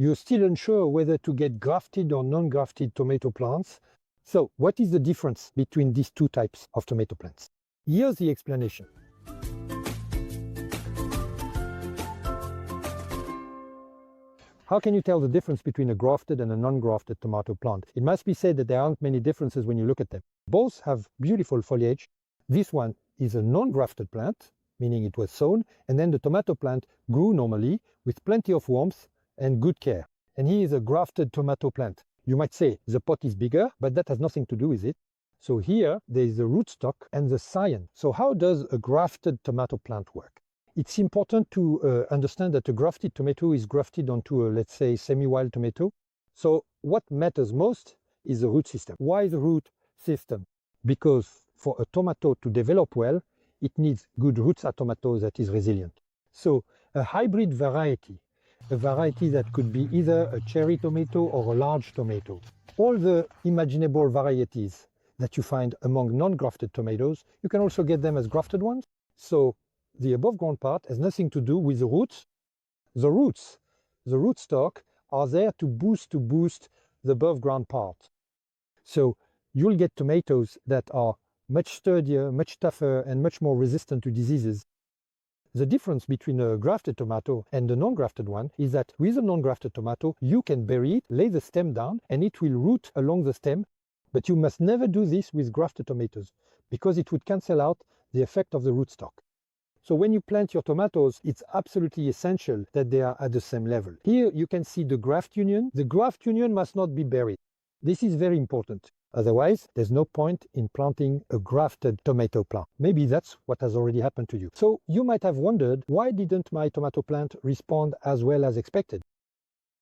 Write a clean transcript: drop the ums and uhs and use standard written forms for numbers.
you're still unsure whether to get grafted or non-grafted tomato plants. So what is the difference between these two types of tomato plants? Here's the explanation. How can you tell the difference between a grafted and a non-grafted tomato plant? It must be said that there aren't many differences when you look at them. Both have beautiful foliage. This one is a non-grafted plant, meaning it was sown, and then the tomato plant grew normally with plenty of warmth and good care. And here is a grafted tomato plant. You might say the pot is bigger, but that has nothing to do with it. So here there is the rootstock and the scion. So how does a grafted tomato plant work? It's important to understand that a grafted tomato is grafted onto a, let's say, semi-wild tomato. So what matters most is the root system. Why the root system? Because for a tomato to develop well, it needs good roots tomato that is resilient. So a hybrid variety, a variety that could be either a cherry tomato or a large tomato. All the imaginable varieties that you find among non-grafted tomatoes, you can also get them as grafted ones. So the above ground part has nothing to do with the roots. The roots, the rootstock, are there to boost the above ground part. So you'll get tomatoes that are much sturdier, much tougher, and much more resistant to diseases. The difference between a grafted tomato and a non-grafted one is that with a non-grafted tomato, you can bury it, lay the stem down, and it will root along the stem. But you must never do this with grafted tomatoes, because it would cancel out the effect of the rootstock. So when you plant your tomatoes, it's absolutely essential that they are at the same level. Here you can see the graft union. The graft union must not be buried. This is very important. Otherwise, there's no point in planting a grafted tomato plant. Maybe that's what has already happened to you. So you might have wondered, why didn't my tomato plant respond as well as expected?